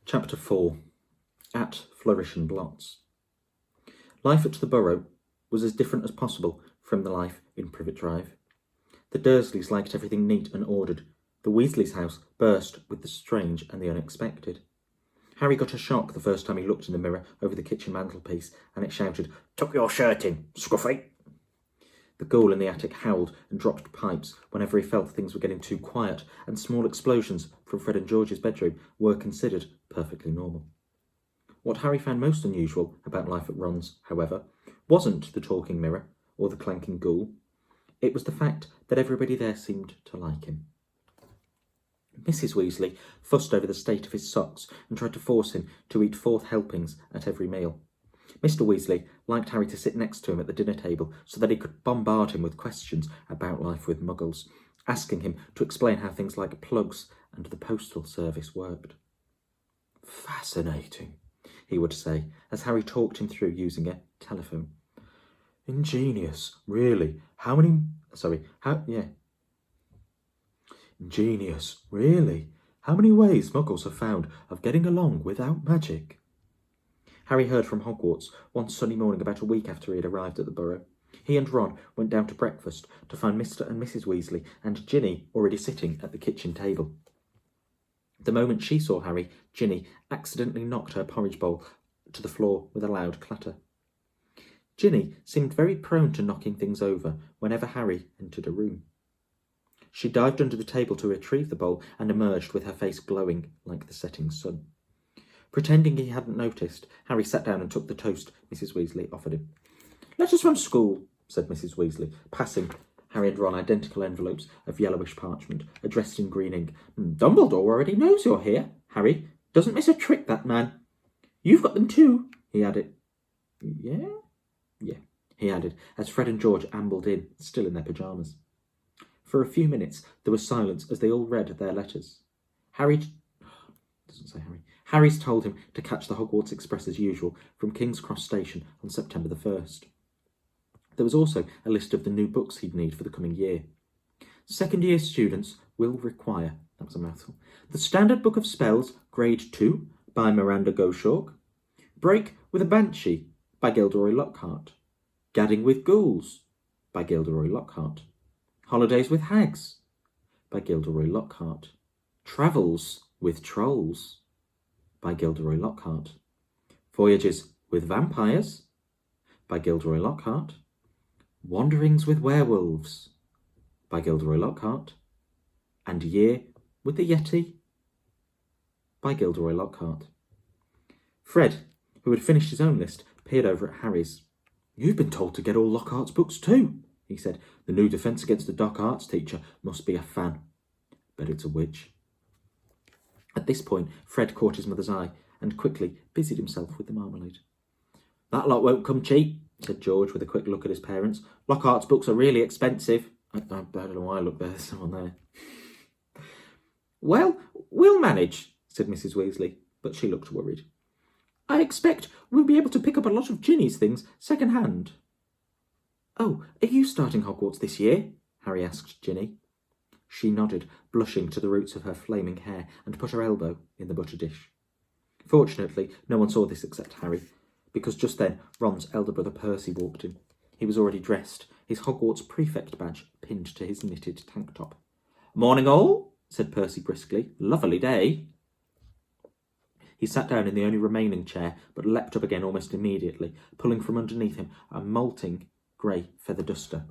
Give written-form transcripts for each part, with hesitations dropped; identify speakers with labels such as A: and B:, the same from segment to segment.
A: Chapter 4. At Flourish and Blots. Life at the Burrow was as different as possible from the life in Privet Drive. The Dursleys liked everything neat and ordered. The Weasleys' house burst with the strange and the unexpected. Harry got a shock the first time he looked in the mirror over the kitchen mantelpiece, and it shouted, "Tuck your shirt in, Scruffy!" The ghoul in the attic howled and dropped pipes whenever he felt things were getting too quiet, and small explosions from Fred and George's bedroom were considered perfectly normal. What Harry found most unusual about life at Ron's, however, wasn't the talking mirror or the clanking ghoul. It was the fact that everybody there seemed to like him. Mrs. Weasley fussed over the state of his socks and tried to force him to eat 4 helpings at every meal. Mr. Weasley liked Harry to sit next to him at the dinner table so that he could bombard him with questions about life with Muggles, asking him to explain how things like plugs and the postal service worked. "Fascinating," he would say, as Harry talked him through using a telephone. Ingenious, really. Ingenious, really. How many ways Muggles have found of getting along without magic? Harry heard from Hogwarts one sunny morning about a week after he had arrived at the Burrow. He and Ron went down to breakfast to find Mr. and Mrs. Weasley and Ginny already sitting at the kitchen table. The moment she saw Harry, Ginny accidentally knocked her porridge bowl to the floor with a loud clatter. Ginny seemed very prone to knocking things over whenever Harry entered a room. She dived under the table to retrieve the bowl and emerged with her face glowing like the setting sun. Pretending he hadn't noticed, Harry sat down and took the toast Mrs. Weasley offered him. "Letters from school," said Mrs. Weasley, passing Harry and Ron identical envelopes of yellowish parchment, addressed in green ink. "Dumbledore already knows you're here, Harry. Doesn't miss a trick, that man. You've got them too," he added. Yeah, he added, as Fred and George ambled in, still in their pyjamas. For a few minutes there was silence as they all read their letters. Harry's told him to catch the Hogwarts Express as usual from King's Cross Station on September the 1st. There was also a list of the new books he'd need for the coming year. Second-year students will require, that was a mouthful, The Standard Book of Spells, Grade 2, by Miranda Goshawk, Break with a Banshee, by Gilderoy Lockhart, Gadding with Ghouls, by Gilderoy Lockhart, Holidays with Hags, by Gilderoy Lockhart, Travels with Trolls, by Gilderoy Lockhart, Voyages with Vampires, by Gilderoy Lockhart, Wanderings with Werewolves, by Gilderoy Lockhart, and Year with the Yeti, by Gilderoy Lockhart. Fred, who had finished his own list, peered over at Harry's. "You've been told to get all Lockhart's books too," he said. "The new Defence Against the Dark Arts teacher must be a fan. Bet it's a witch." At this point, Fred caught his mother's eye and quickly busied himself with the marmalade. "That lot won't come cheap," said George with a quick look at his parents. "Lockhart's books are really expensive." I don't know why I looked there. There's someone there. "Well, we'll manage," said Mrs. Weasley, but she looked worried. "I expect we'll be able to pick up a lot of Ginny's things second-hand." "Oh, are you starting Hogwarts this year?" Harry asked Ginny. She nodded, blushing to the roots of her flaming hair, and put her elbow in the butter dish. Fortunately, no one saw this except Harry, because just then Ron's elder brother Percy walked in. He was already dressed, his Hogwarts prefect badge pinned to his knitted tank top. "Morning all," said Percy briskly. "Lovely day." He sat down in the only remaining chair, but leapt up again almost immediately, pulling from underneath him a molting grey feather duster.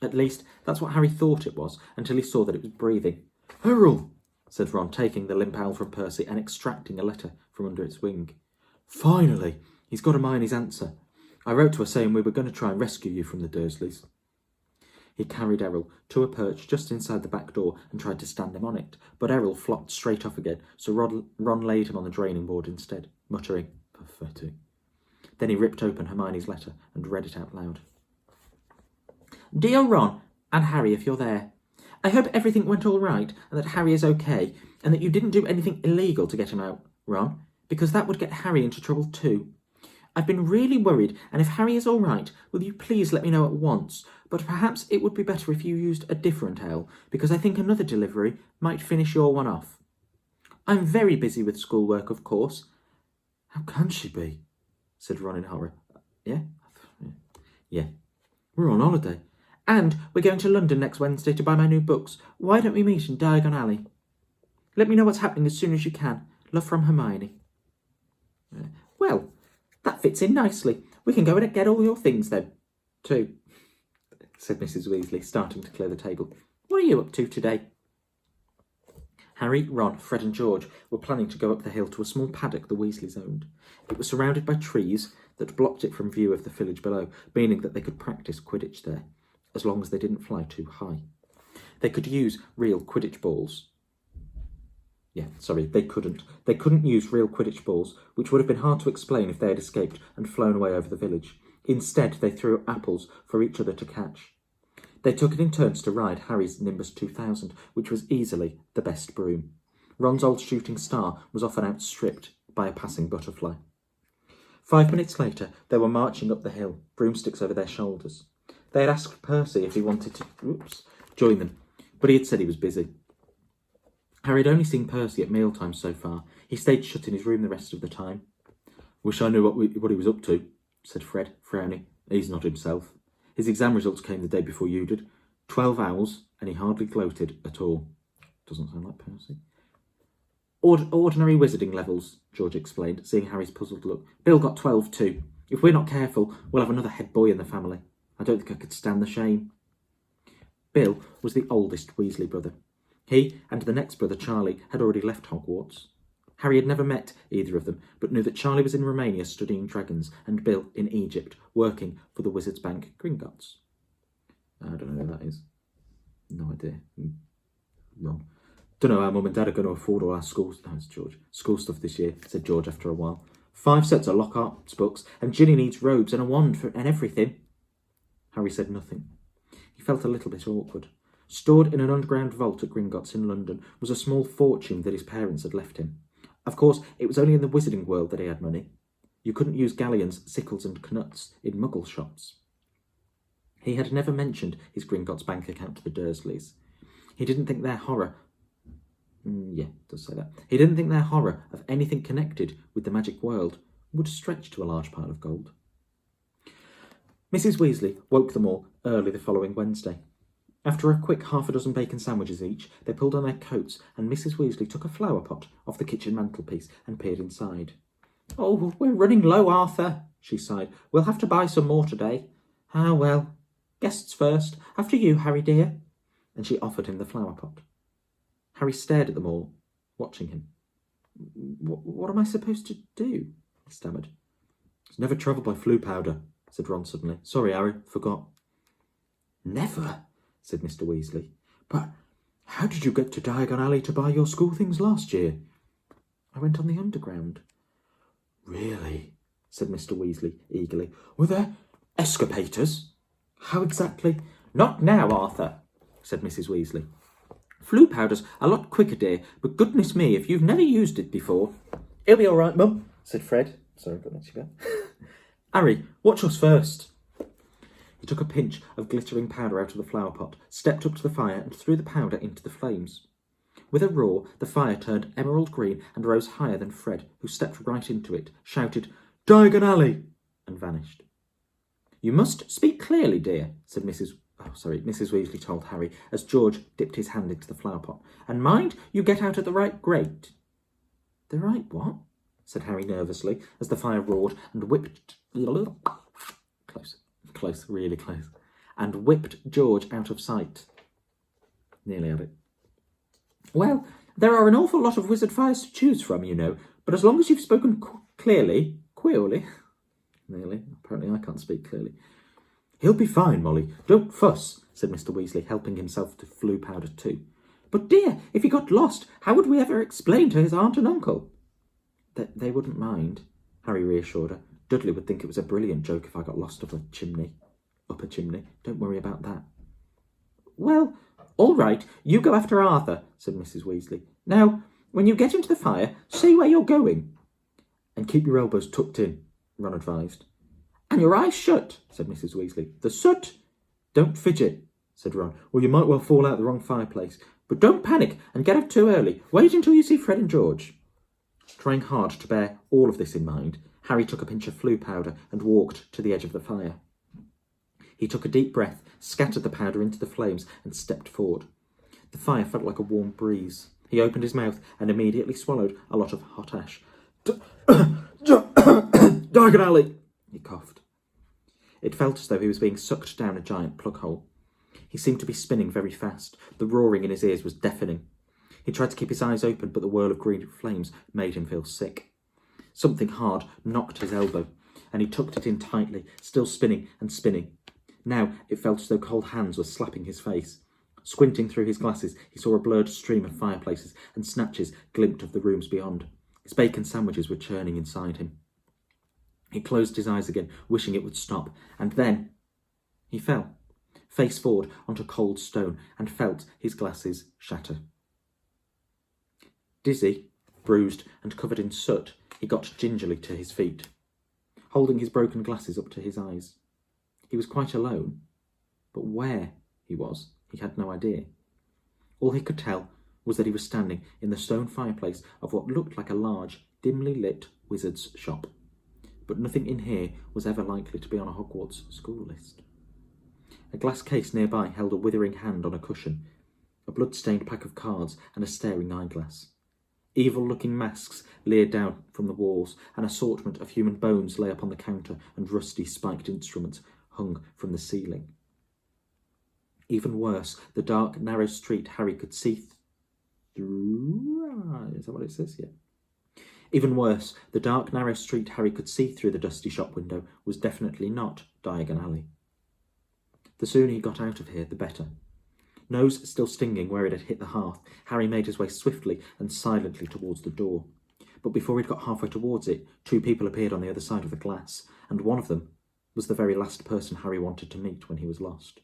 A: At least, that's what Harry thought it was, until he saw that it was breathing. "Errol," said Ron, taking the limp owl from Percy and extracting a letter from under its wing. "Finally, he's got Hermione's answer. I wrote to her saying we were going to try and rescue you from the Dursleys." He carried Errol to a perch just inside the back door and tried to stand him on it, but Errol flopped straight off again, so Ron laid him on the draining board instead, muttering, "Pathetic." Then he ripped open Hermione's letter and read it out loud. "Dear Ron and Harry, if you're there, I hope everything went all right and that Harry is okay and that you didn't do anything illegal to get him out, Ron, because that would get Harry into trouble too. I've been really worried, and if Harry is all right, will you please let me know at once? But perhaps it would be better if you used a different L, because I think another delivery might finish your one off. I'm very busy with schoolwork, of course. How can she be? Said Ron in horror. Yeah? Yeah. We're on holiday. And we're going to London next Wednesday to buy my new books. Why don't we meet in Diagon Alley? Let me know what's happening as soon as you can. Love from Hermione. Well, that fits in nicely. We can go and get all your things then, too, said Mrs. Weasley, starting to clear the table. What are you up to today? Harry, Ron, Fred and George were planning to go up the hill to a small paddock the Weasleys owned. It was surrounded by trees that blocked it from view of the village below, meaning that they could practice Quidditch there, as long as they didn't fly too high. They could use real Quidditch balls. They couldn't. They couldn't use real Quidditch balls, which would have been hard to explain if they had escaped and flown away over the village. Instead, they threw apples for each other to catch. They took it in turns to ride Harry's Nimbus 2000, which was easily the best broom. Ron's old shooting star was often outstripped by a passing butterfly. 5 minutes later, they were marching up the hill, broomsticks over their shoulders. They had asked Percy if he wanted to join them, but he had said he was busy. Harry had only seen Percy at mealtime so far. He stayed shut in his room the rest of the time. Wish I knew what he was up to, said Fred, frowning. He's not himself. His exam results came the day before you did. 12 owls, and he hardly gloated at all. Doesn't sound like Percy. Ordinary wizarding levels, George explained, seeing Harry's puzzled look. Bill got 12 too. If we're not careful, we'll have another head boy in the family. I don't think I could stand the shame. Bill was the oldest Weasley brother. He and the next brother, Charlie, had already left Hogwarts. Harry had never met either of them, but knew that Charlie was in Romania studying dragons and Bill in Egypt, working for the Wizards' Bank Gringotts. I don't know who that is. No idea. Wrong. Don't know how Mum and Dad are going to afford all our school stuff this year, said George after a while. 5 sets of Lockhart's books, and Ginny needs robes and a wand and everything. Harry said nothing. He felt a little bit awkward. Stored in an underground vault at Gringotts in London was a small fortune that his parents had left him. Of course, it was only in the wizarding world that he had money. You couldn't use galleons, sickles and knuts in muggle shops. He had never mentioned his Gringotts bank account to the Dursleys. He didn't think their horror... it does say that. He didn't think their horror of anything connected with the magic world would stretch to a large pile of gold. Mrs. Weasley woke them all early the following Wednesday. After a quick 6 bacon sandwiches each, they pulled on their coats and Mrs. Weasley took a flower pot off the kitchen mantelpiece and peered inside. Oh, we're running low, Arthur, she sighed. We'll have to buy some more today. Ah, well. Guests first. After you, Harry dear. And she offered him the flower pot. Harry stared at them all, watching him. What am I supposed to do? He stammered. Never travel by Floo powder, said Ron suddenly. Sorry, Harry, forgot. Never, said Mr. Weasley. But how did you get to Diagon Alley to buy your school things last year? I went on the underground. Really? Said Mr. Weasley eagerly. Were there escapators? How exactly? Not now, Arthur, said Mrs. Weasley. Floo powder's a lot quicker, dear, but goodness me, if you've never used it before... It'll be all right, Mum, said Fred. Sorry, but let you go. Harry, watch us first. He took a pinch of glittering powder out of the flower pot, stepped up to the fire and threw the powder into the flames. With a roar, the fire turned emerald green and rose higher than Fred, who stepped right into it, shouted, Diagon Alley, and vanished. You must speak clearly, dear, said Mrs. Weasley told Harry, as George dipped his hand into the flower pot. And mind, you get out at the right grate. The right what? Said Harry nervously, as the fire roared and whipped... Close, really close. And whipped George out of sight. Nearly had it. Well, there are an awful lot of wizard fires to choose from, you know, but as long as you've spoken clearly... Nearly. Apparently I can't speak clearly. He'll be fine, Molly. Don't fuss, said Mr. Weasley, helping himself to Floo powder too. But dear, if he got lost, how would we ever explain to his aunt and uncle? They wouldn't mind, Harry reassured her. Dudley would think it was a brilliant joke if I got lost up a chimney. Don't worry about that. Well, all right, you go after Arthur, said Mrs. Weasley. Now, when you get into the fire, say where you're going. And keep your elbows tucked in, Ron advised. And your eyes shut, said Mrs. Weasley. The soot. Don't fidget, said Ron, or you might well fall out the wrong fireplace. But don't panic and get up too early. Wait until you see Fred and George. Trying hard to bear all of this in mind, Harry took a pinch of flue powder and walked to the edge of the fire. He took a deep breath, scattered the powder into the flames, and stepped forward. The fire felt like a warm breeze. He opened his mouth and immediately swallowed a lot of hot ash. Diagon Alley, he coughed. It felt as though he was being sucked down a giant plug hole. He seemed to be spinning very fast. The roaring in his ears was deafening. He tried to keep his eyes open, but the whirl of green flames made him feel sick. Something hard knocked his elbow, and he tucked it in tightly, still spinning and spinning. Now it felt as though cold hands were slapping his face. Squinting through his glasses, he saw a blurred stream of fireplaces, and snatches glimpsed of the rooms beyond. His bacon sandwiches were churning inside him. He closed his eyes again, wishing it would stop, and then he fell, face forward onto cold stone, and felt his glasses shatter. Dizzy, bruised, and covered in soot, he got gingerly to his feet, holding his broken glasses up to his eyes. He was quite alone, but where he was, he had no idea. All he could tell was that he was standing in the stone fireplace of what looked like a large, dimly lit wizard's shop. But nothing in here was ever likely to be on a Hogwarts school list. A glass case nearby held a withering hand on a cushion, a blood-stained pack of cards, and a staring eyeglass. Evil-looking masks leered down from the walls, an assortment of human bones lay upon the counter, and rusty, spiked instruments hung from the ceiling. Even worse, the dark, narrow street Harry could see through... Is that what it says? Yeah. Even worse, the dark, narrow street Harry could see through the dusty shop window was definitely not Diagon Alley. The sooner he got out of here, the better. Nose still stinging where it had hit the hearth, Harry made his way swiftly and silently towards the door. But before he'd got halfway towards it, two people appeared on the other side of the glass, and one of them was the very last person Harry wanted to meet when he was lost.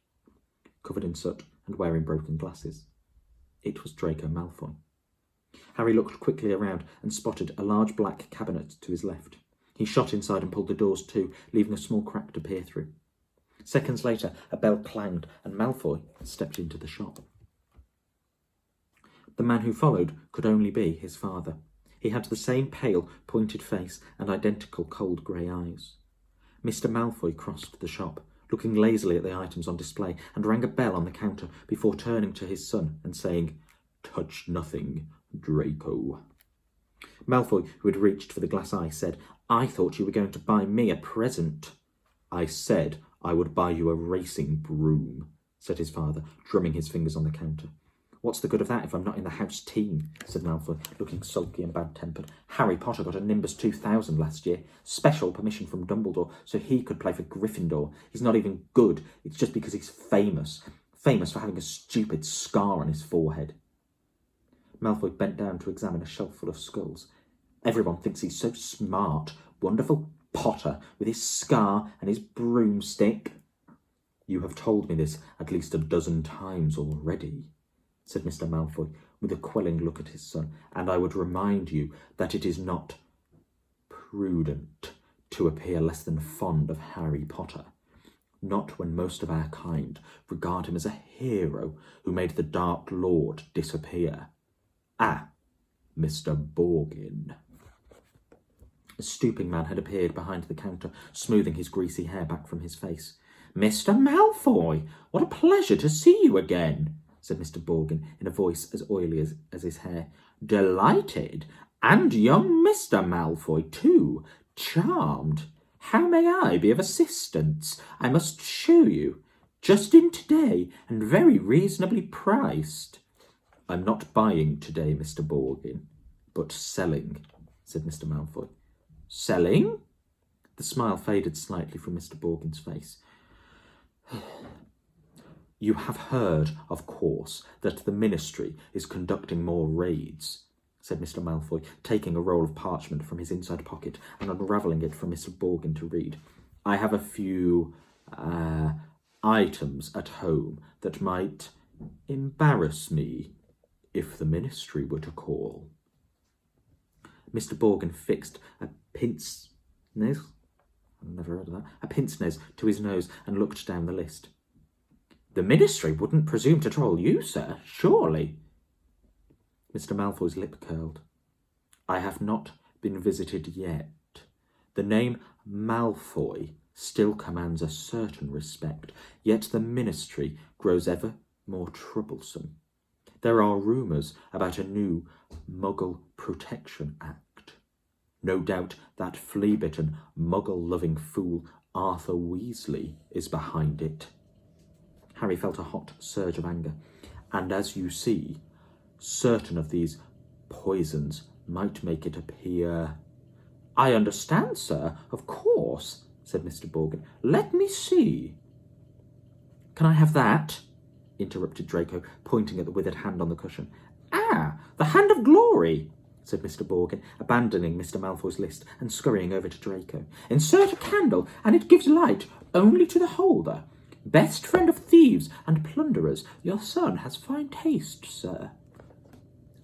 A: Covered in soot and wearing broken glasses. It was Draco Malfoy. Harry looked quickly around and spotted a large black cabinet to his left. He shot inside and pulled the doors to, leaving a small crack to peer through. Seconds later, a bell clanged and Malfoy stepped into the shop. The man who followed could only be his father. He had the same pale, pointed face and identical cold grey eyes. Mr. Malfoy crossed the shop, looking lazily at the items on display, and rang a bell on the counter before turning to his son and saying, "Touch nothing, Draco." Malfoy, who had reached for the glass eye, said, "I thought you were going to buy me a present." "I said I would buy you a racing broom," said his father, drumming his fingers on the counter. "What's the good of that if I'm not in the house team?" said Malfoy, looking sulky and bad-tempered. "Harry Potter got a Nimbus 2000 last year. Special permission from Dumbledore so he could play for Gryffindor. He's not even good. It's just because he's famous. Famous for having a stupid scar on his forehead." Malfoy bent down to examine a shelf full of skulls. "Everyone thinks he's so smart. Wonderful Potter with his scar and his broomstick." "You have told me this at least a dozen times already," said Mr. Malfoy, with a quelling look at his son, "and I would remind you that it is not prudent to appear less than fond of Harry Potter. Not when most of our kind regard him as a hero who made the Dark Lord disappear. Ah, Mr. Borgin." A stooping man had appeared behind the counter, smoothing his greasy hair back from his face. "Mr. Malfoy, what a pleasure to see you again," said Mr. Borgin in a voice as oily as his hair. "Delighted. And young Mr. Malfoy, too. Charmed. How may I be of assistance? I must show you. Just in today, and very reasonably priced." "I'm not buying today, Mr. Borgin, but selling," said Mr. Malfoy. "Selling?" The smile faded slightly from Mr. Borgin's face. "You have heard, of course, that the Ministry is conducting more raids," said Mr. Malfoy, taking a roll of parchment from his inside pocket and unravelling it for Mr. Borgin to read. "I have a few, items at home that might embarrass me if the Ministry were to call." Mr. Borgin fixed a pince-nez, I've never heard of that, a pince-nez to his nose and looked down the list. "The Ministry wouldn't presume to troll you, sir, surely?" Mr. Malfoy's lip curled. I have not been visited yet. The name Malfoy still commands a certain respect, yet the ministry grows ever more troublesome. There are rumours about a new Muggle Protection Act. No doubt that flea-bitten, Muggle-loving fool Arthur Weasley is behind it. Harry felt a hot surge of anger, and as you see, certain of these poisons might make it appear... I understand, sir, of course, said Mr. Borgin. Let me see. Can I have that? Interrupted Draco, pointing at the withered hand on the cushion. Ah, the Hand of Glory, said Mr. Borgin, abandoning Mr. Malfoy's list and scurrying over to Draco. Insert a candle, and it gives light only to the holder. Best friend of thieves and plunderers, your son has fine taste, sir.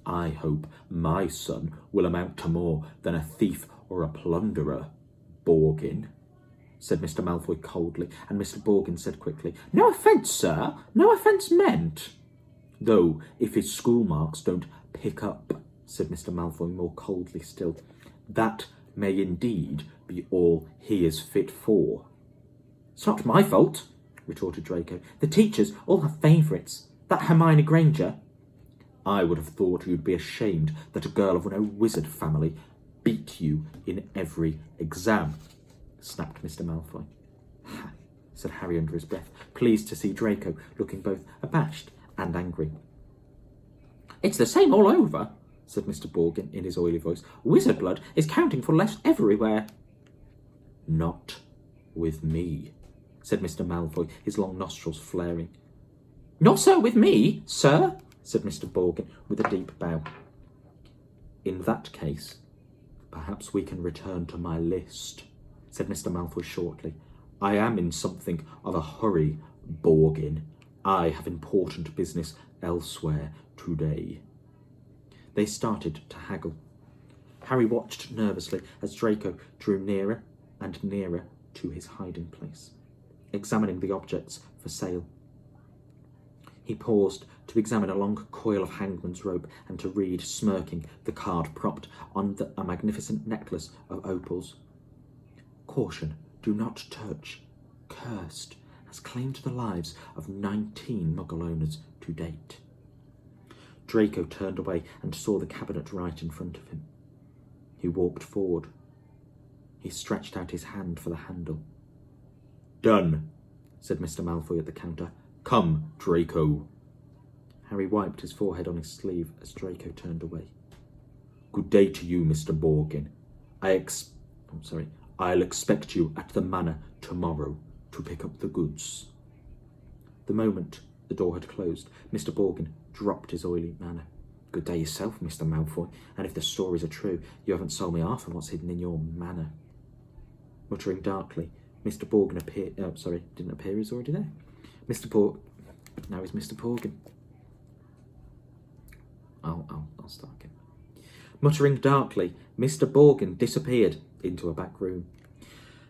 A: I hope my son will amount to more than a thief or a plunderer, Borgin, said Mr. Malfoy coldly, and Mr. Borgin said quickly, No offence, sir, no offence meant. Though, if his school marks don't pick up, said Mr. Malfoy more coldly still, that may indeed be all he is fit for. It's not my fault, retorted Draco. The teachers all have favourites. That Hermione Granger. I would have thought you'd be ashamed that a girl of no wizard family beat you in every exam, snapped Mr. Malfoy. Ha, said Harry under his breath, pleased to see Draco looking both abashed and angry. It's the same all over, said Mr. Borgin in his oily voice. Wizard blood is counting for less everywhere. Not with me, said Mr. Malfoy, his long nostrils flaring. Not so with me, sir, said Mr. Borgin with a deep bow. In that case, perhaps we can return to my list, said Mr. Malfoy shortly. I am in something of a hurry, Borgin. I have important business elsewhere today. They started to haggle. Harry watched nervously as Draco drew nearer and nearer to his hiding place, examining the objects for sale. He paused to examine a long coil of hangman's rope and to read, smirking, the card propped on a magnificent necklace of opals. Caution, do not touch. Cursed, has claimed the lives of 19 Muggle owners to date. Draco turned away and saw the cabinet right in front of him. He walked forward. He stretched out his hand for the handle. Done, said Mr. Malfoy at the counter. Come, Draco. Harry wiped his forehead on his sleeve as Draco turned away. Good day to you, Mr. Borgin. I'll expect you at the manor tomorrow to pick up the goods. The moment the door had closed, Mr. Borgin dropped his oily manner. Good day yourself, Mr. Malfoy, and if the stories are true, you haven't sold me half of what's hidden in your manor. Muttering darkly, Mr. Borgin didn't appear, he's already there. Now he's Mr. Borgin. I'll start again. Muttering darkly, Mr. Borgin disappeared into a back room.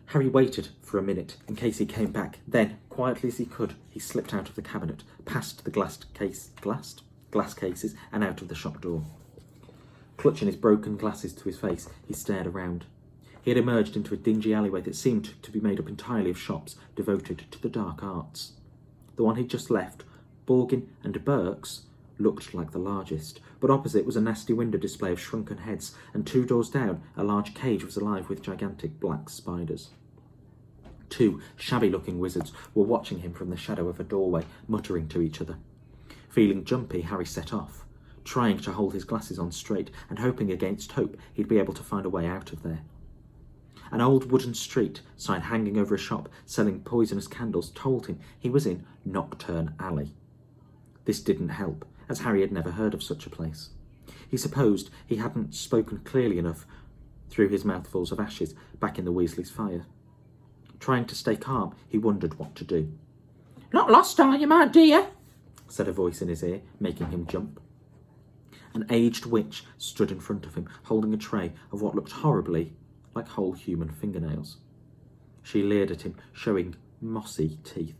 A: Harry waited for a minute in case he came back. Then, quietly as he could, he slipped out of the cabinet, past the glass cases, and out of the shop door. Clutching his broken glasses to his face, he stared around. He had emerged into a dingy alleyway that seemed to be made up entirely of shops devoted to the dark arts. The one he'd just left, Borgin and Burke's, looked like the largest, but opposite was a nasty window display of shrunken heads, and 2 doors down a large cage was alive with gigantic black spiders. 2 shabby-looking wizards were watching him from the shadow of a doorway, muttering to each other. Feeling jumpy, Harry set off, trying to hold his glasses on straight and hoping against hope he'd be able to find a way out of there. An old wooden street sign hanging over a shop selling poisonous candles told him he was in Nocturne Alley. This didn't help, as Harry had never heard of such a place. He supposed he hadn't spoken clearly enough through his mouthfuls of ashes back in the Weasley's fire. Trying to stay calm, he wondered what to do. Not lost, are you, my dear? Said a voice in his ear, making him jump. An aged witch stood in front of him, holding a tray of what looked horribly like whole human fingernails. She leered at him, showing mossy teeth.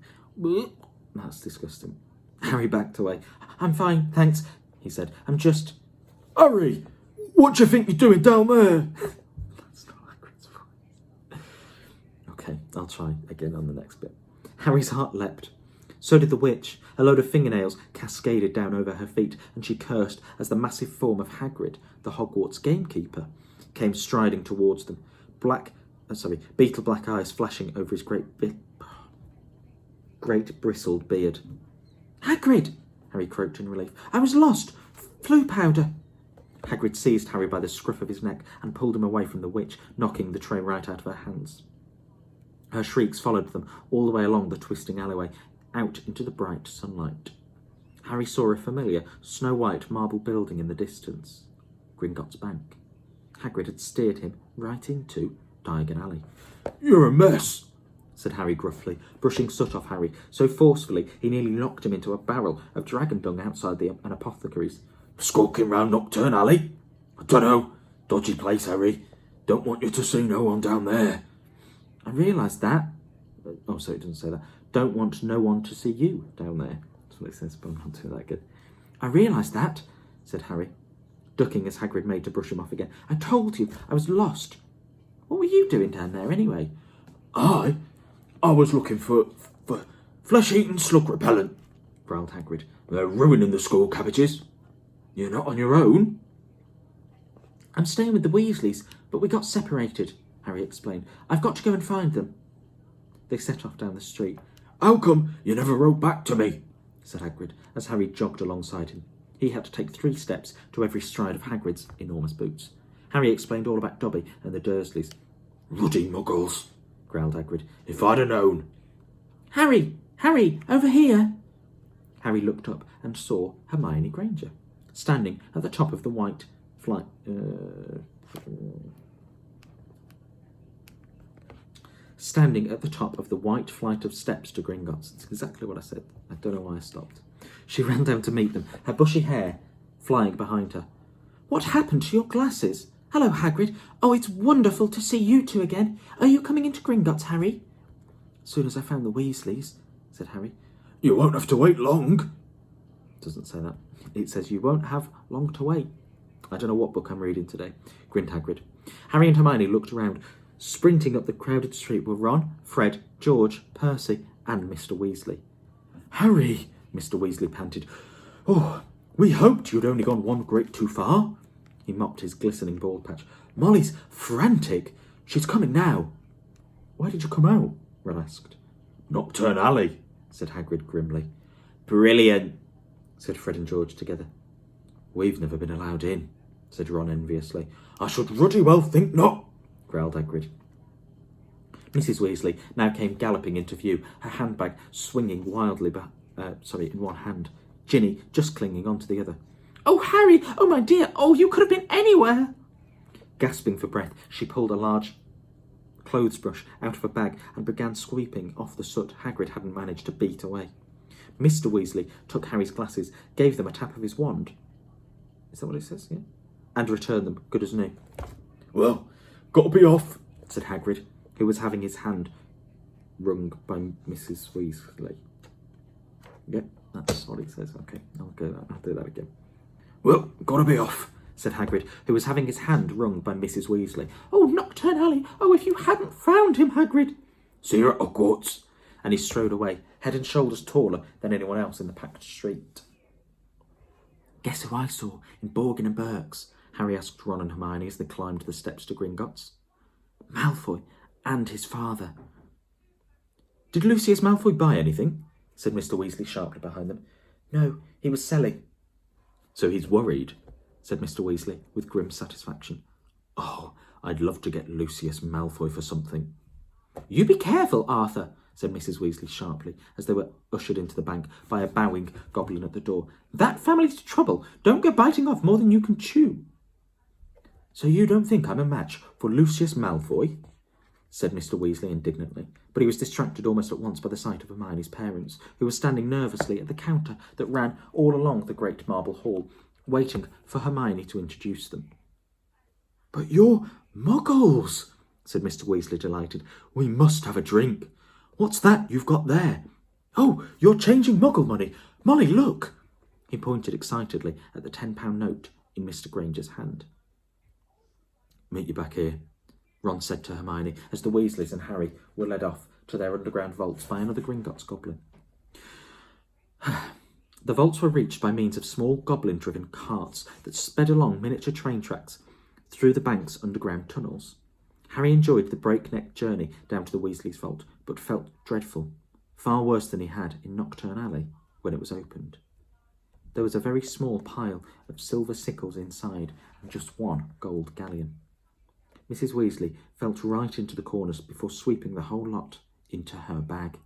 A: That's disgusting. Harry backed away. I'm fine, thanks, he said. I'm just...
B: Harry, what do you think you're doing down there?
A: That's not Hagrid's voice. Okay, I'll try again on the next bit. Harry's heart leapt. So did the witch. A load of fingernails cascaded down over her feet, and she cursed as the massive form of Hagrid, the Hogwarts gamekeeper, came striding towards them. Beetle black eyes flashing over his great bristled beard. Hagrid! Harry croaked in relief. I was lost. Flue powder. Hagrid seized Harry by the scruff of his neck and pulled him away from the witch, knocking the tray right out of her hands. Her shrieks followed them all the way along the twisting alleyway, out into the bright sunlight. Harry saw a familiar, snow-white marble building in the distance. Gringotts Bank. Hagrid had steered him right into Diagon Alley.
B: You're a mess,
A: said Harry gruffly, brushing soot off Harry so forcefully he nearly knocked him into a barrel of dragon dung outside an apothecary's.
B: Skulking round Knockturn Alley? I dunno. Dodgy place, Harry. Don't want you to see no one down there.
A: I realised that. Oh, sorry, it doesn't say that. Don't want no one to see you down there. That's what it says, but I'm not doing that good. I realised that, said Harry, ducking as Hagrid made to brush him off again. I told you, I was lost. What were you doing down there, anyway?
B: I was looking for flesh-eating slug repellent, growled Hagrid. They're ruining the school cabbages. You're not on your own.
A: I'm staying with the Weasleys, but we got separated, Harry explained. I've got to go and find them. They set off down the street.
B: How come you never wrote back to me?
A: Said Hagrid, as Harry jogged alongside him. He had to take 3 steps to every stride of Hagrid's enormous boots. Harry explained all about Dobby and the Dursleys.
B: Ruddy muggles, growled Hagrid. If I'd have known.
A: Harry, over here. Harry looked up and saw Hermione Granger, standing at the top of the white flight... standing at the top of the white flight of steps to Gringotts. That's exactly what I said. I don't know why I stopped. She ran down to meet them, her bushy hair flying behind her. What happened to your glasses? Hello, Hagrid. Oh, it's wonderful to see you two again. Are you coming into Gringotts, Harry? As soon as I found the Weasleys, said Harry.
B: You won't have to wait long.
A: It doesn't say that. It says you won't have long to wait. I don't know what book I'm reading today, grinned Hagrid. Harry and Hermione looked around. Sprinting up the crowded street were Ron, Fred, George, Percy, and Mr. Weasley.
B: Harry,
A: Mr. Weasley panted.
B: Oh, we hoped you'd only gone one grit too far.
A: He mopped his glistening bald patch.
B: Molly's frantic. She's coming now.
A: Where did you come out? Ron asked.
B: Knockturn Alley,
A: said Hagrid grimly. Brilliant, said Fred and George together. We've never been allowed in, said Ron enviously.
B: I should ruddy well think not,
A: growled Hagrid. Mrs. Weasley now came galloping into view, her handbag swinging wildly in one hand, Ginny just clinging on to the other. Oh, Harry! Oh, my dear! Oh, you could have been anywhere! Gasping for breath, she pulled a large clothes brush out of a bag and began sweeping off the soot Hagrid hadn't managed to beat away. Mr. Weasley took Harry's glasses, gave them a tap of his wand. Is that what it says? Yeah. And returned them, good as new.
B: Well, got to be off,
A: said Hagrid, who was having his hand wrung by Mrs. Weasley. Yep, that's what it says. Okay, I'll do that again.
B: Well, got to be off,
A: said Hagrid, who was having his hand wrung by Mrs. Weasley. Oh, Knockturn Alley! Oh, if you hadn't found him, Hagrid!
B: See you at Hogwarts.
A: And he strode away, head and shoulders taller than anyone else in the packed street. Guess who I saw in Borgin and Burke's? Harry asked Ron and Hermione as they climbed the steps to Gringotts. Malfoy and his father. Did Lucius Malfoy buy anything? Said Mr. Weasley sharply behind them. No, he was selling. So he's worried, said Mr. Weasley with grim satisfaction. Oh, I'd love to get Lucius Malfoy for something. You be careful, Arthur, said Mrs. Weasley sharply as they were ushered into the bank by a bowing goblin at the door. That family's trouble. Don't go biting off more than you can chew. So you don't think I'm a match for Lucius Malfoy? Said Mr. Weasley indignantly, but he was distracted almost at once by the sight of Hermione's parents, who were standing nervously at the counter that ran all along the great marble hall, waiting for Hermione to introduce them.
B: But you're muggles, said Mr. Weasley, delighted. We must have a drink. What's that you've got there? Oh, you're changing muggle money. Molly, look.
A: He pointed excitedly at the £10 note in Mr. Granger's hand. "Meet you back here," Ron said to Hermione as the Weasleys and Harry were led off to their underground vaults by another Gringotts goblin. The vaults were reached by means of small goblin-driven carts that sped along miniature train tracks through the bank's underground tunnels. Harry enjoyed the breakneck journey down to the Weasleys' vault, but felt dreadful, far worse than he had in Knockturn Alley when it was opened. There was a very small pile of silver sickles inside and just one gold galleon. Mrs. Weasley felt right into the corners before sweeping the whole lot into her bag.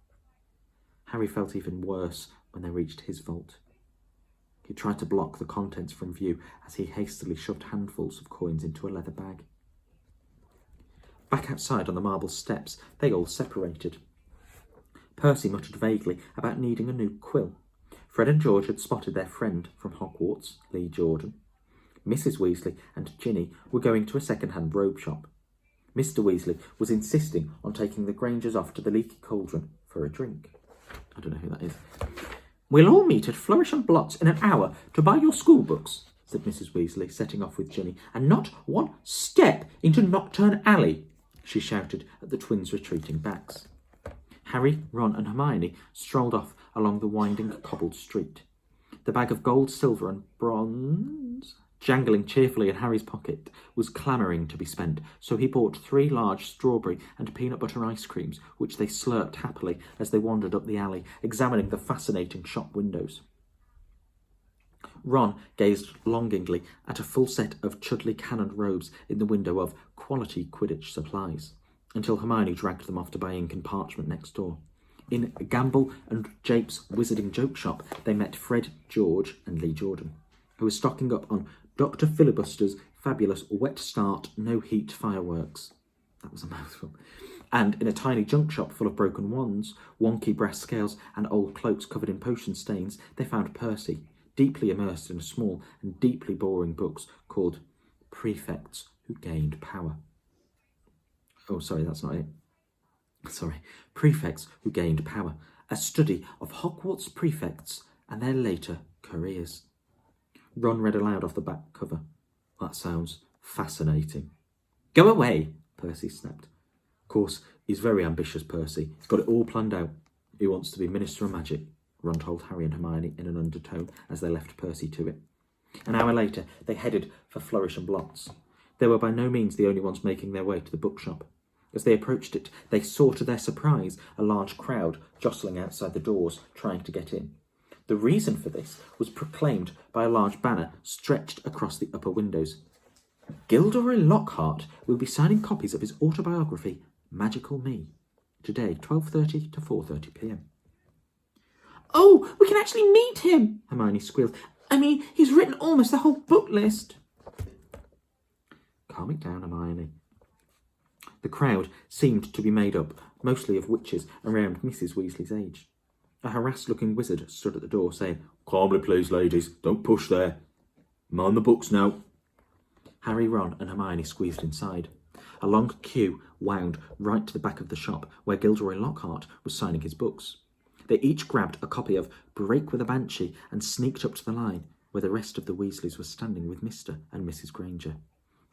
A: Harry felt even worse when they reached his vault. He tried to block the contents from view as he hastily shoved handfuls of coins into a leather bag. Back outside on the marble steps, they all separated. Percy muttered vaguely about needing a new quill. Fred and George had spotted their friend from Hogwarts, Lee Jordan. Mrs. Weasley and Ginny were going to a second-hand robe shop. Mr. Weasley was insisting on taking the Grangers off to the Leaky Cauldron for a drink. I don't know who that is. "We'll all meet at Flourish and Blotts in an hour to buy your school books," said Mrs. Weasley, setting off with Ginny. "And not one step into Knockturn Alley," she shouted at the twins' retreating backs. Harry, Ron and Hermione strolled off along the winding cobbled street. The bag of gold, silver and bronze, jangling cheerfully in Harry's pocket, was clamouring to be spent, so he bought 3 large strawberry and peanut butter ice creams, which they slurped happily as they wandered up the alley, examining the fascinating shop windows. Ron gazed longingly at a full set of Chudley Cannon robes in the window of Quality Quidditch Supplies, until Hermione dragged them off to buy ink and parchment next door. In Gamble and Jape's Wizarding Joke Shop, they met Fred, George and Lee Jordan, who was stocking up on Dr. Filibuster's fabulous Wet Start No Heat fireworks. That was a mouthful. And in a tiny junk shop full of broken wands, wonky brass scales and old cloaks covered in potion stains, they found Percy, deeply immersed in a small and deeply boring book called Prefects Who Gained Power. Oh, sorry, that's not it. Prefects Who Gained Power, a study of Hogwarts prefects and their later careers. Ron read aloud off the back cover. "That sounds fascinating." "Go away," Percy snapped. "Of course, he's very ambitious, Percy. He's got it all planned out. He wants to be Minister of Magic," Ron told Harry and Hermione in an undertone as they left Percy to it. An hour later, they headed for Flourish and Blotts. They were by no means the only ones making their way to the bookshop. As they approached it, they saw to their surprise a large crowd jostling outside the doors, trying to get in. The reason for this was proclaimed by a large banner stretched across the upper windows. "Gilderoy Lockhart will be signing copies of his autobiography, Magical Me, today, 12:30 to 4:30 p.m. "Oh, we can actually meet him," Hermione squealed. "I mean, he's written almost the whole book list." "Calm it down, Hermione." The crowd seemed to be made up mostly of witches around Mrs. Weasley's age. A harassed-looking wizard stood at the door, saying, "Calmly, please, ladies. Don't push there. Mind the books now." Harry, Ron and Hermione squeezed inside. A long queue wound right to the back of the shop, where Gilderoy Lockhart was signing his books. They each grabbed a copy of Break with a Banshee and sneaked up to the line, where the rest of the Weasleys were standing with Mr. and Mrs. Granger.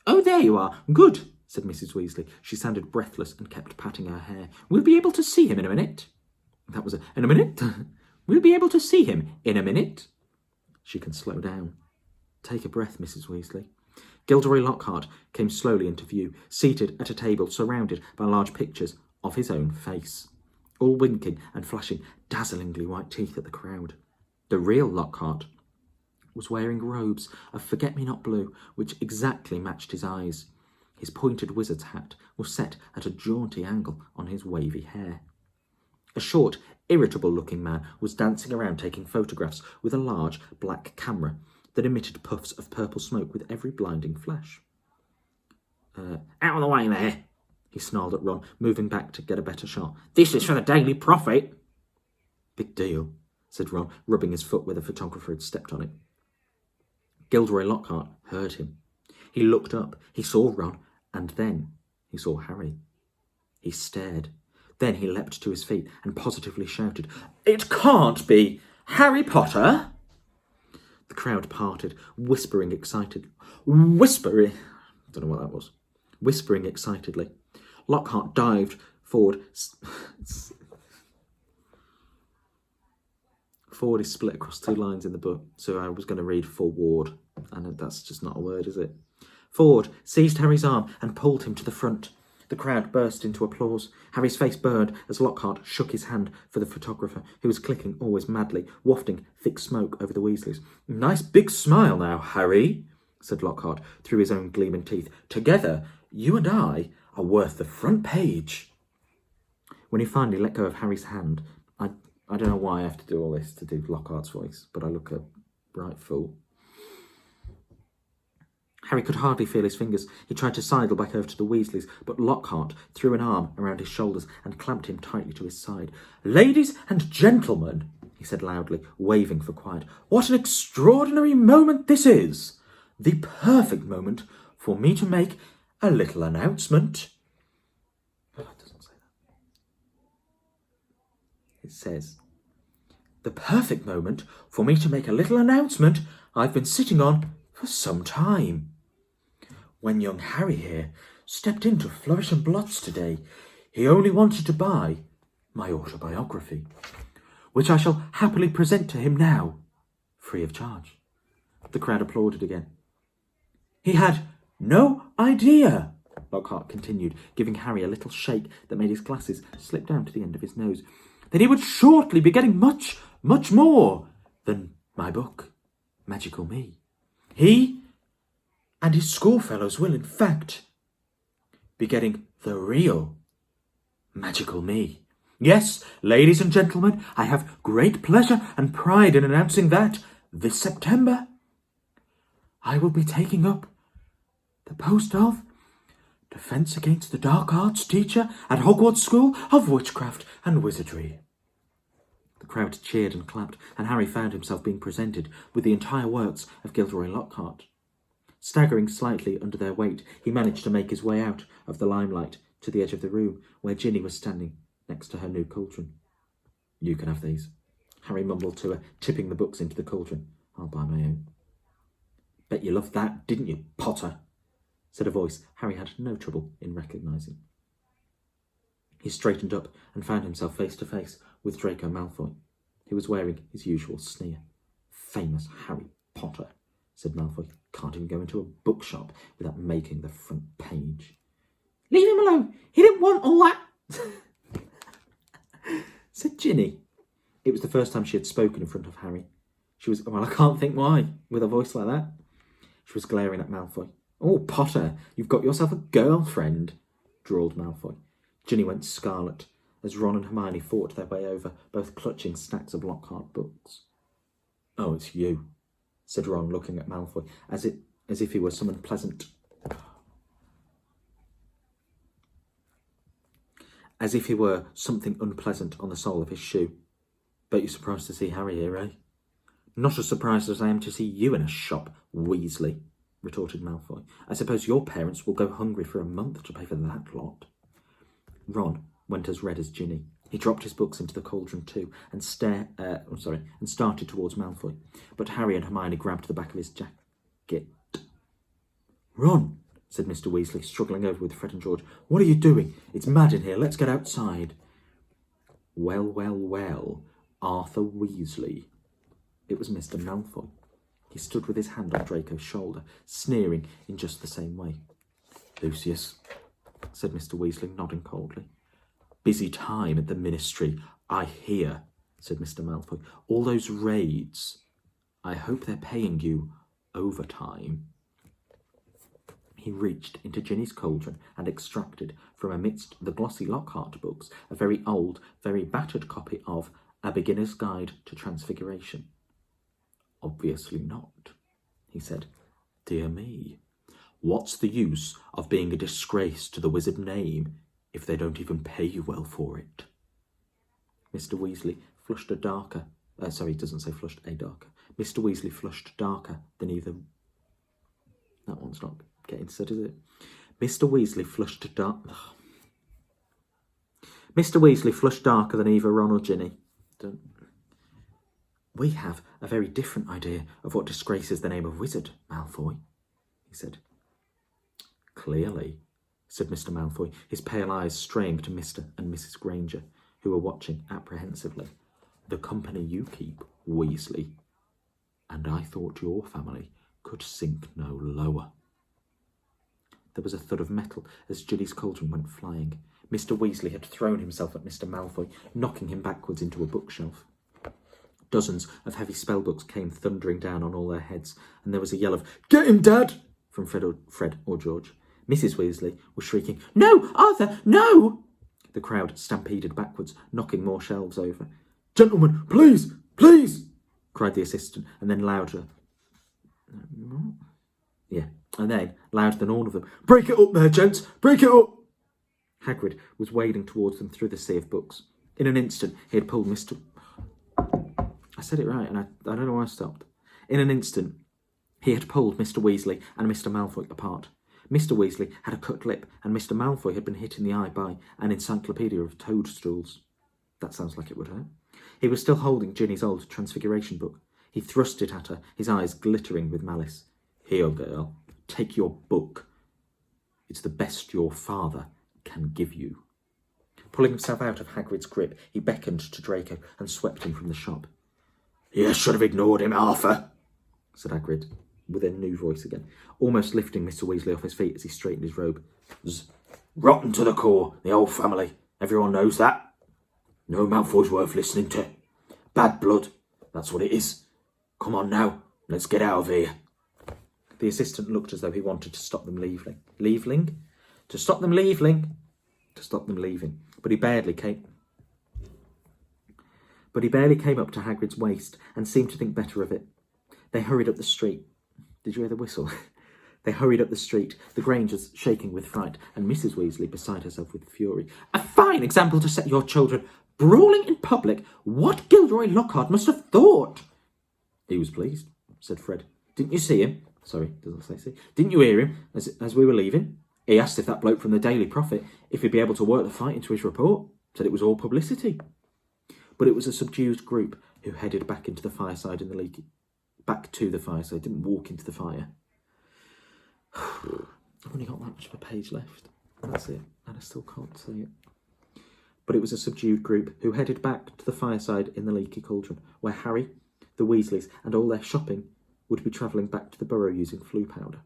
A: "Oh, there you are. Good," said Mrs. Weasley. She sounded breathless and kept patting her hair. "We'll be able to see him in a minute." That was in a minute? "We'll be able to see him in a minute." She can slow down. Take a breath, Mrs. Weasley. Gilderoy Lockhart came slowly into view, seated at a table surrounded by large pictures of his own face, all winking and flashing dazzlingly white teeth at the crowd. The real Lockhart was wearing robes of forget-me-not blue, which exactly matched his eyes. His pointed wizard's hat was set at a jaunty angle on his wavy hair. A short, irritable-looking man was dancing around taking photographs with a large black camera that emitted puffs of purple smoke with every blinding flash. "Out of the way there," he snarled at Ron, moving back to get a better shot. "This is for the Daily Prophet." "Big deal," said Ron, rubbing his foot where the photographer had stepped on it. Gilderoy Lockhart heard him. He looked up, he saw Ron, and then he saw Harry. He stared. Then he leapt to his feet and positively shouted, "It can't be Harry Potter!" The crowd parted, whispering excitedly. Whispering excitedly. Lockhart dived forward. Forward is split across 2 lines in the book, so I was going to read forward, and that's just not a word, is it? Forward seized Harry's arm and pulled him to the front. The crowd burst into applause. Harry's face burned as Lockhart shook his hand for the photographer, who was clicking always madly, wafting thick smoke over the Weasleys. Nice big smile now, Harry, said Lockhart through his own gleaming teeth. Together, you and I are worth the front page. When he finally let go of Harry's hand, I don't know why I have to do all this to do Lockhart's voice, but I look a right fool. Harry could hardly feel his fingers. He tried to sidle back over to the Weasleys, but Lockhart threw an arm around his shoulders and clamped him tightly to his side. Ladies and gentlemen, he said loudly, waving for quiet, what an extraordinary moment this is! The perfect moment for me to make a little announcement. Oh, it doesn't say that. It says, the perfect moment for me to make a little announcement I've been sitting on for some time. When young Harry here stepped into Flourish and Blots today, he only wanted to buy my autobiography, which I shall happily present to him now, free of charge. The crowd applauded again. He had no idea, Lockhart continued, giving Harry a little shake that made his glasses slip down to the end of his nose, that he would shortly be getting much, much more than my book, Magical Me. He and his schoolfellows will, in fact, be getting the real Magical Me. Yes, ladies and gentlemen, I have great pleasure and pride in announcing that this September I will be taking up the post of Defence Against the Dark Arts teacher at Hogwarts School of Witchcraft and Wizardry. The crowd cheered and clapped, and Harry found himself being presented with the entire works of Gilderoy Lockhart. Staggering slightly under their weight, he managed to make his way out of the limelight to the edge of the room, where Ginny was standing next to her new cauldron. You can have these, Harry mumbled to her, tipping the books into the cauldron. I'll buy my own. Bet you loved that, didn't you, Potter? Said a voice Harry had no trouble in recognising. He straightened up and found himself face to face with Draco Malfoy, who was wearing his usual sneer. Famous Harry Potter, said Malfoy. Can't even go into a bookshop without making the front page. Leave him alone. He didn't want all that, said Ginny. It was the first time she had spoken in front of Harry. She was, well, I can't think why, with a voice like that. She was glaring at Malfoy. Oh, Potter, you've got yourself a girlfriend, drawled Malfoy. Ginny went scarlet as Ron and Hermione fought their way over, both clutching stacks of Lockhart books. Oh, it's you, said Ron, looking at Malfoy, as if he were some unpleasant... As if he were something unpleasant on the sole of his shoe. Bet you're surprised to see Harry here, eh? Not as surprised as I am to see you in a shop, Weasley, retorted Malfoy. I suppose your parents will go hungry for a month to pay for that lot. Ron went as red as Ginny. He dropped his books into the cauldron too, and started towards Malfoy. But Harry and Hermione grabbed the back of his jacket. Ron, said Mr. Weasley, struggling over with Fred and George. What are you doing? It's mad in here. Let's get outside. Well, well, well, Arthur Weasley. It was Mr. Malfoy. He stood with his hand on Draco's shoulder, sneering in just the same way. Lucius, said Mr. Weasley, nodding coldly. Busy time at the Ministry, I hear, said Mr. Malfoy. All those raids. I hope they're paying you overtime. He reached into Ginny's cauldron and extracted from amidst the glossy Lockhart books a very old, very battered copy of A Beginner's Guide to Transfiguration. Obviously not, he said. Dear me, what's the use of being a disgrace to the wizard name if they don't even pay you well for it? Mr. Weasley flushed a darker... sorry, it doesn't say flushed a darker. Mr. Weasley flushed darker than either... That one's not getting said, is it? Mr. Weasley flushed Mr. Weasley flushed darker than either Ron or Ginny. We have a very different idea of what disgraces the name of wizard, Malfoy, he said. Clearly, said Mr. Malfoy, his pale eyes straying to Mr. and Mrs. Granger, who were watching apprehensively. The company you keep, Weasley. And I thought your family could sink no lower. There was a thud of metal as Ginny's cauldron went flying. Mr. Weasley had thrown himself at Mr. Malfoy, knocking him backwards into a bookshelf. Dozens of heavy spellbooks came thundering down on all their heads, and there was a yell of, "Get him, Dad!" from Fred or George. Mrs. Weasley was shrieking, "No, Arthur, no!" The crowd stampeded backwards, knocking more shelves over. "Gentlemen, please, please!" cried the assistant, and then louder. And then, louder than all of them, "Break it up there, gents! Break it up!" Hagrid was wading towards them through the sea of books. In an instant, he had pulled Mr. I said it right, and I don't know why I stopped. In an instant, he had pulled Mr. Weasley and Mr. Malfoy apart. Mr. Weasley had a cut lip, and Mr. Malfoy had been hit in the eye by an encyclopedia of toadstools. That sounds like it would hurt. He was still holding Ginny's old Transfiguration book. He thrust it at her, his eyes glittering with malice. "Here, girl, take your book. It's the best your father can give you." Pulling himself out of Hagrid's grip, he beckoned to Draco and swept him from the shop. "You should have ignored him, Arthur," said Hagrid, with a new voice again, almost lifting Mr. Weasley off his feet as he straightened his robe. "Rotten to the core, the old family. Everyone knows that. No Malfoy's worth listening to. Bad blood, that's what it is. Come on now, let's get out of here." The assistant looked as though he wanted to stop them leaving. To stop them leaving. But he barely came up to Hagrid's waist and seemed to think better of it. They hurried up the street. Did you hear the whistle? They hurried up the street, the Grangers shaking with fright, and Mrs. Weasley beside herself with fury. "A fine example to set your children! Brawling in public! What Gilderoy Lockhart must have thought!" "He was pleased," said Fred. "Didn't you see him? Sorry, doesn't say see. Didn't you hear him as we were leaving? He asked if that bloke from the Daily Prophet, if he'd be able to work the fight into his report. Said it was all publicity." But it was a subdued group who headed back to the fireside, didn't walk into the fire. I've only got that much of a page left. That's it, and I still can't say it. But it was a subdued group who headed back to the fireside in the Leaky Cauldron, where Harry, the Weasleys, and all their shopping would be travelling back to the Burrow using flue powder.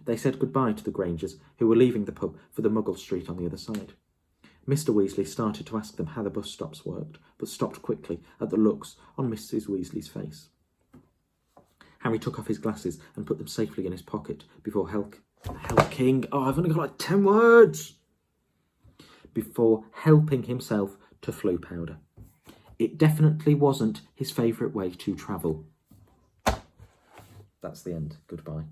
A: They said goodbye to the Grangers, who were leaving the pub for the Muggle Street on the other side. Mr. Weasley started to ask them how the bus stops worked, but stopped quickly at the looks on Mrs. Weasley's face. Harry took off his glasses and put them safely in his pocket before helping himself to flue powder. It definitely wasn't his favourite way to travel. That's the end. Goodbye.